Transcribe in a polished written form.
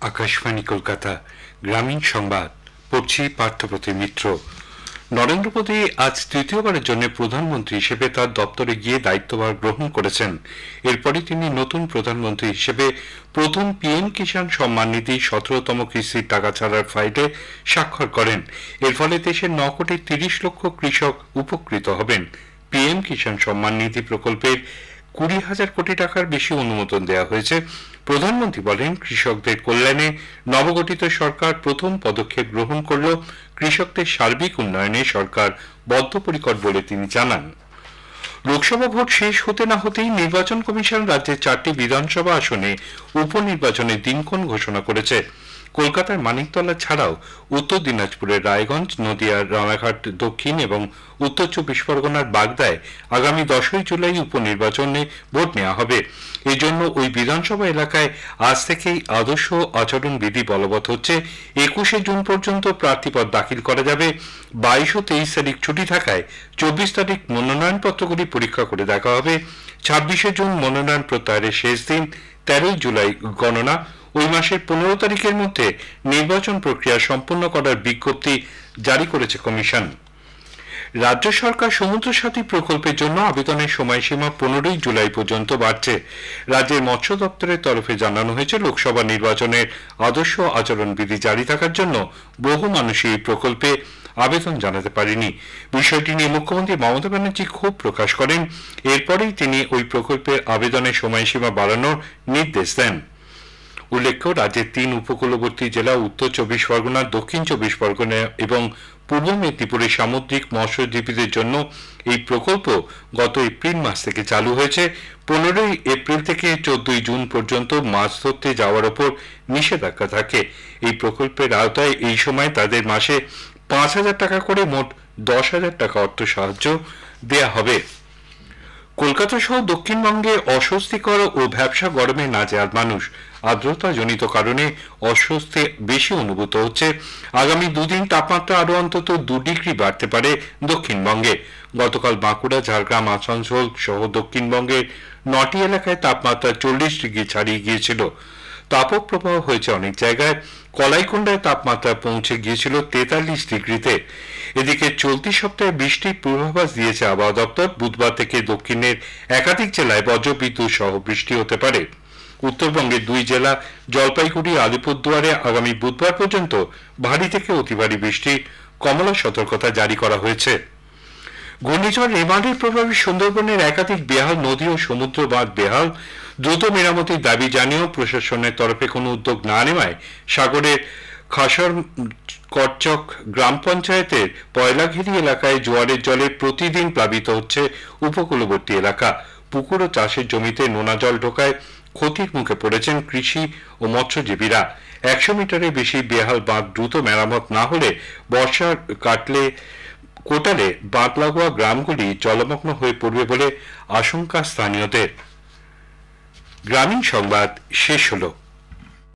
আকাশবাণী কলকাতা গ্রামীণ সংবাদ পড়ছি পার্থপ্রতিম মিত্র। নরেন্দ্র মোদী আজ তৃতীয়বারের জন্য প্রধানমন্ত্রী হিসেবে তার দপ্তরে গিয়ে দায়িত্বভার গ্রহণ করেছেন। এরপরই তিনি নতুন প্রধানমন্ত্রী হিসেবে প্রথম পিএম কিষাণ সম্মান নিধি 17তম কিস্তির টাকা ছাড়ার ফাইলে স্বাক্ষর করেন। এর ফলে দেশের 9 কোটি 30 লক্ষ কৃষক উপকৃত হবেন। পিএম কিষাণ সম্মান নিধি প্রকল্পের 20,000 কোটি টাকার বেশি অনুমোদন দেওয়া হয়েছে। প্রধানমন্ত্রী বলেন, কৃষকদের কল্যাণে নবগঠিত সরকার প্রথম পদক্ষেপ গ্রহণ করল। কৃষকদের সার্বিক উন্নয়নে সরকার বদ্ধপরিকর বলে তিনি জানান। লোকসভা ভোট শেষ হতে না হতেই নির্বাচন কমিশন রাজ্যের 4টি বিধানসভা আসনে উপনির্বাচনের দিনক্ষণ ঘোষণা করেছে। কলকাতার মানিকতলা ছাড়াও উত্তর দিনাজপুরের রায়গঞ্জ, নদিয়ার রানাঘাট দক্ষিণ এবং উত্তর 24 পরগনার বাগদায় আগামী 10ই জুলাই উপনির্বাচনে ভোট নেওয়া হবে। এই জন্য ওই বিধানসভা এলাকায় আজ থেকেই আদর্শ আচরণবিধি বলবৎ হচ্ছে। 21শে জুন পর্যন্ত প্রার্থীপদ দাখিল করা যাবে। 22 ও 23 তারিখ ছুটি থাকায় 24 তারিখ মনোনয়নপত্রগুলি পরীক্ষা করে দেখা হবে। 26শে জুন মনোনয়ন প্রত্যাহারের শেষ দিন। 13ই জুলাই গণনা। ওই মাসের 15 তারিখের মধ্যে নির্বাচন প্রক্রিয়া সম্পন্ন করার বিজ্ঞপ্তি জারি করেছে কমিশন। রাজ্য সরকার সমুদ্র সাথী প্রকল্পের জন্য আবেদনের সময়সীমা 15ই জুলাই পর্যন্ত বাড়ছে। রাজ্যের মৎস্য দপ্তরের তরফে জানানো হয়েছে, লোকসভা নির্বাচনের আদর্শ আচরণবিধি জারি থাকার জন্য বহু মানুষই এই প্রকল্পে আবেদন জানাতে পারেনি। বিষয়টি নিয়ে মুখ্যমন্ত্রী মমতা ব্যানার্জি ক্ষোভ প্রকাশ করেন। এরপরেই তিনি ওই প্রকল্পের আবেদনের সময়সীমা বাড়ানোর নির্দেশ দেন। উল্লেখ্য, রাজ্যের 3 উপকূলবর্তী জেলা উত্তর 24 পরগনা, দক্ষিণ 24 পরগনা এবং পূর্ব মেদিনীপুরের সামুদ্রিক মৎস্যজীবীদের জন্য এই প্রকল্প গত এপ্রিল মাস থেকে চালু হয়েছে। 15ই এপ্রিল থেকে 14ই জুন পর্যন্ত মাছ ধরতে যাওয়ার ওপর নিষেধাজ্ঞা থাকে। এই প্রকল্পের আওতায় এই সময় তাদের মাসে 5,000 টাকা করে মোট 10,000 টাকা অর্থ সাহায্য দেয়া হবে। কলকাতা সহ দক্ষিণবঙ্গে অস্বস্তিকর ও ভ্যাপসা গরমে নাজেহাল মানুষ। আর্দ্রতাজনিত কারণে অস্বস্তি বেশি অনুভূত হচ্ছে। আগামী 2 দিন তাপমাত্রা আরো অন্তত 2 ডিগ্রি বাড়তে পারে দক্ষিণবঙ্গে। গতকাল বাঁকুড়া, ঝাড়গ্রাম, আসানসোল সহ দক্ষিণবঙ্গের 9টি এলাকায় তাপমাত্রা 40 ডিগ্রি ছাড়িয়ে গিয়েছিল। তাপপ্রবাহ হয়েছে অনেক জায়গায়। কলাইকুণ্ডায় তাপমাত্রা পৌঁছে গিয়েছিল 43 ডিগ্রিতে। এদিকে চলতি সপ্তাহে বৃষ্টির পূর্বাভাস দিয়েছে আবহাওয়া দপ্তর। বুধবার থেকে দক্ষিণের একাধিক জেলায় বজ্রবিদ্যুৎ সহ বৃষ্টি হতে পারে। উত্তরবঙ্গের 2 জেলা জলপাইগুড়ি, আলিপুরদুয়ারে আগামী বুধবার পর্যন্ত ভারী থেকে অতি ভারী বৃষ্টির কমলা সতর্কতা জারি করা হয়েছে। ঘূর্ণিঝড় রেমালের প্রভাবে সুন্দরবনের একাধিক বেহাল নদী ও সমুদ্র বাঁধ বেহাল। দ্রুত মেরামতির দাবি জানিয়েও প্রশাসনের তরফে কোনো উদ্যোগ না নেওয়ায় সাগরের খাসর করচক গ্রাম পঞ্চায়েতের পয়লাঘেরি এলাকায় জোয়ারের জলে প্রতিদিন প্লাবিত হচ্ছে উপকূলবর্তী এলাকা। পুকুর ও চাষের জমিতে নোনা জল ঢোকায় ক্ষতির মুখে পড়েছেন কৃষি ও মৎস্যজীবীরা। 100 মিটারের বেশি বেহাল বাঁধ দ্রুত মেরামত না হলে বর্ষার কোটালে বাঁধ লাগোয়া গ্রামগুলি জলমগ্ন হয়ে পড়বে বলে আশঙ্কা স্থানীয়দের। গ্রামীণ সংবাদ শেষ হলো।